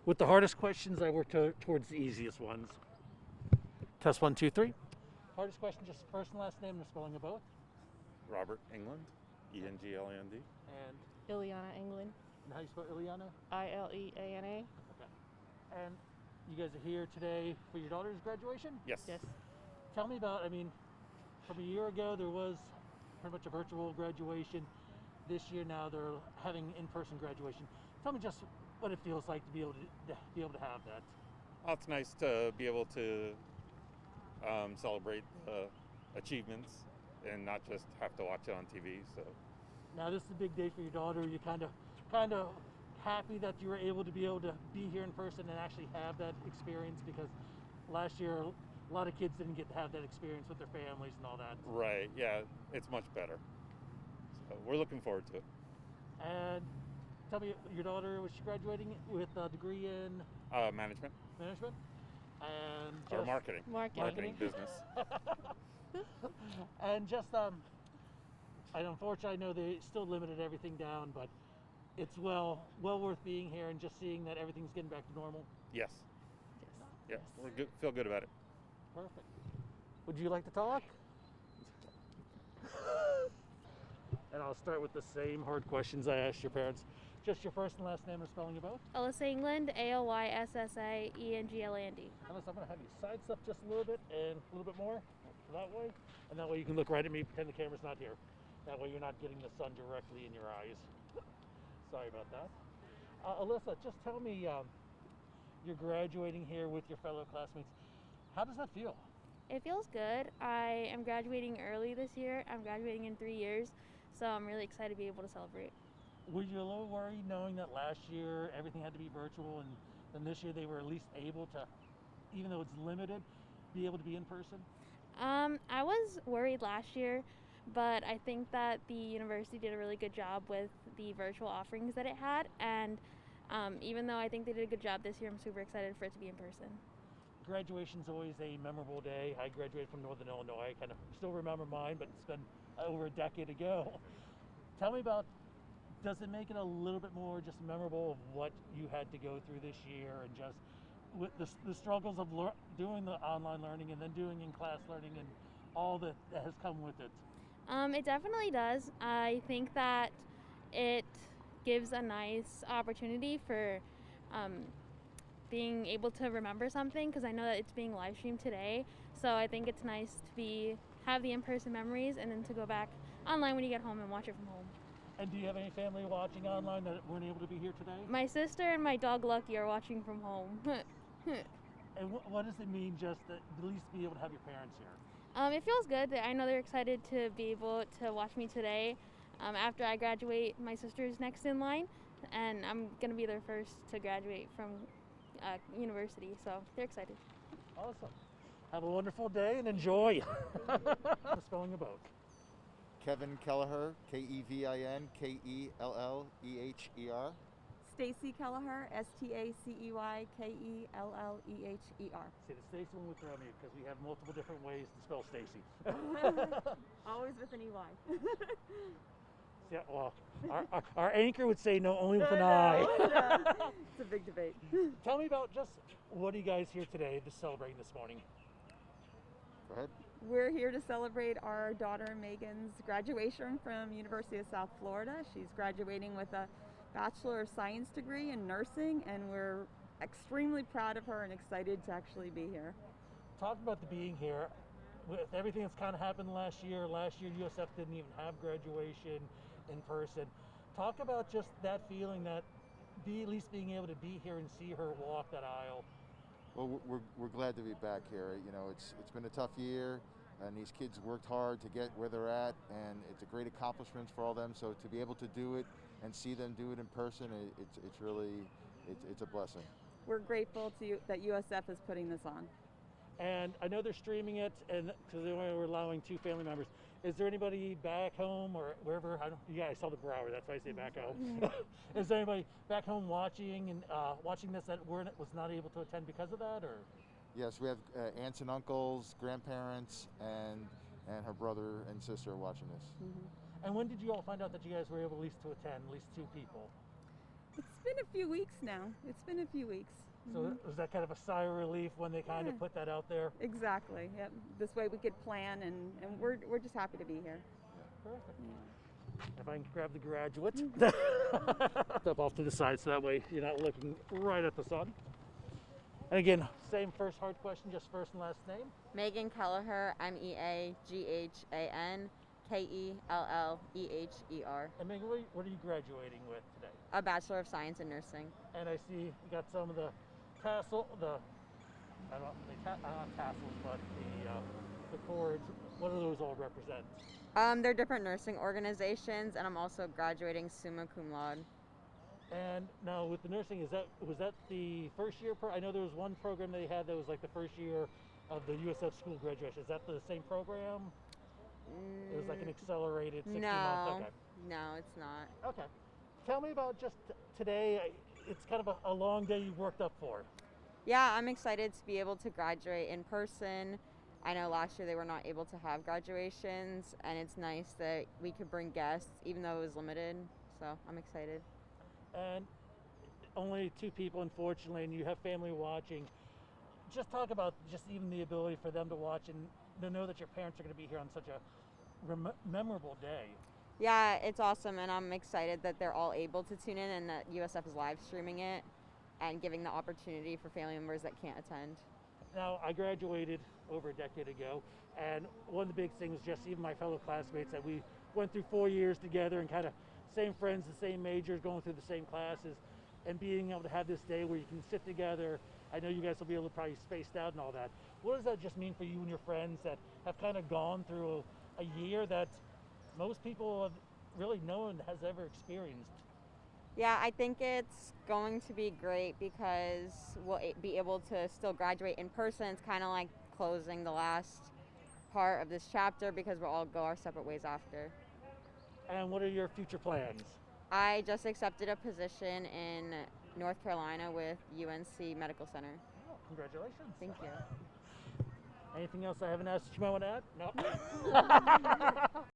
With the hardest questions, I work towards the easiest ones. Test 1, 2, 3. Hardest question, just first and last name and the spelling of both. Robert England, England. And Ileana England. how you spell Ileana? Ileana. Okay. And you guys are here today for your daughter's graduation? Yes. Yes. Tell me about, from a year ago there was pretty much a virtual graduation. This year now they're having in-person graduation. Tell me just what it feels like to be able to have that. Well, it's nice to be able to celebrate achievements and not just have to watch it on TV. So Now this is a big day for your daughter. You kind of happy that you were able to be here in person and actually have that experience, because last year a lot of kids didn't get to have that experience with their families and all that. right, yeah, it's much better. So we're looking forward to it. And tell me, your daughter, was she graduating with a degree in Management management? And or just marketing. Marketing. Business. and just and unfortunately I know they still limited everything down, but it's well worth being here and just seeing that everything's getting back to normal. Yes. Yes. Yeah. We feel good about it. Perfect. Would you like to talk? And I'll start with the same hard questions I asked your parents. Just your first and last name and spelling of both. Alyssa England, ALYSSA-ENGLAND. Unless I'm going to have you side step just a little bit and a little bit more that way. And that way you can look right at me, pretend the camera's not here. That way you're not getting the sun directly in your eyes. Sorry about that. Alyssa, just tell me, you're graduating here with your fellow classmates. How does that feel? It feels good. I am graduating early this year. I'm graduating in 3 years, so I'm really excited to be able to celebrate. Were you a little worried knowing that last year everything had to be virtual, and then this year they were at least able to, even though it's limited, be able to be in person? I was worried last year, but I think that the university did a really good job with the virtual offerings that it had, and even though I think they did a good job this year, I'm super excited for it to be in person. Graduation's always a memorable day. I graduated from Northern Illinois. I kind of still remember mine, but it's been over a decade ago. Tell me about, does it make it a little bit more just memorable of what you had to go through this year, and just with the struggles of doing the online learning and then doing in-class learning and all that has come with it? It definitely does. I think that it gives a nice opportunity for being able to remember something, because I know that it's being live streamed today. So I think it's nice to have the in-person memories and then to go back online when you get home and watch it from home. And do you have any family watching online that weren't able to be here today? My sister and my dog Lucky are watching from home. And what does it mean just to at least be able to have your parents here? It feels good. I know they're excited to be able to watch me today. After I graduate, my sister's next in line, and I'm going to be their first to graduate from university, so they're excited. Awesome. Have a wonderful day and enjoy. The spelling of both. Megan Kelleher, Kevin Kelleher. Stacy Kelleher, Stacey Kelleher. See, the Stacy one would throw me because we have multiple different ways to spell Stacy. Always with an EY. Yeah, well, our anchor would say no, only with an I. It's a big debate. Tell me about just, what are you guys here today to celebrate this morning? Go ahead. We're here to celebrate our daughter Megan's graduation from University of South Florida. She's graduating with a Bachelor of Science degree in nursing, and we're extremely proud of her and excited to actually be here. Talk about the being here. With everything that's kind of happened last year USF didn't even have graduation in person. Talk about just that feeling, that at least being able to be here and see her walk that aisle. Well, we're glad to be back here. You know, it's been a tough year, and these kids worked hard to get where they're at, and it's a great accomplishment for all them. So to be able to do it and see them do it in person, it's really a blessing. We're grateful to that USF is putting this on. And I know they're streaming it, and because they were allowing 2 family members. Is there anybody back home or wherever? I saw the Brower. That's why I say back home. Is there anybody back home watching and watching this that was not able to attend because of that, or? Yes, we have aunts and uncles, grandparents, and her brother and sister are watching this. Mm-hmm. And when did you all find out that you guys were able at least to attend, at least 2 people? It's been a few weeks now. It's been a few weeks. So was that kind of a sigh of relief when they kind of put that out there? Exactly. Yep. This way we could plan, and we're just happy to be here. Perfect. Yeah. If I can grab the graduate. Step off to the side so that way you're not looking right at the sun. And again, same first hard question, just first and last name. Megan Kelleher, MEAGHAN KELLEHER. And Megan, what are you graduating with today? A Bachelor of Science in Nursing. And I see you got some of the tassel, not tassels, but the cords. What do those all represent? They're different nursing organizations, and I'm also graduating summa cum laude. And now with the nursing, was that the first year? I know there was one program they had that was like the first year of the USF school graduation. Is that the same program? It was like an accelerated 60 months. Okay. No, it's not. Okay. Tell me about just today. It's kind of a long day you worked up for. Yeah, I'm excited to be able to graduate in person. I know last year they were not able to have graduations, and it's nice that we could bring guests, even though it was limited. So I'm excited. And only 2 people, unfortunately, and you have family watching. Just talk about just even the ability for them to watch and to know that your parents are going to be here on such a memorable day. Yeah, it's awesome, and I'm excited that they're all able to tune in and that USF is live streaming it and giving the opportunity for family members that can't attend. Now, I graduated over a decade ago, and one of the big things was just even my fellow classmates that we went through 4 years together and kind of same friends, the same majors, going through the same classes, and being able to have this day where you can sit together. I know you guys will be able to probably spaced out and all that. What does that just mean for you and your friends that have kind of gone through a year that most people have really no one has ever experienced? Yeah, I think it's going to be great because we'll be able to still graduate in person. It's kind of like closing the last part of this chapter because we'll all go our separate ways after. And what are your future plans? I just accepted a position in North Carolina with UNC Medical Center. Oh, congratulations. Thank you. Anything else I haven't asked that you might want to add? No?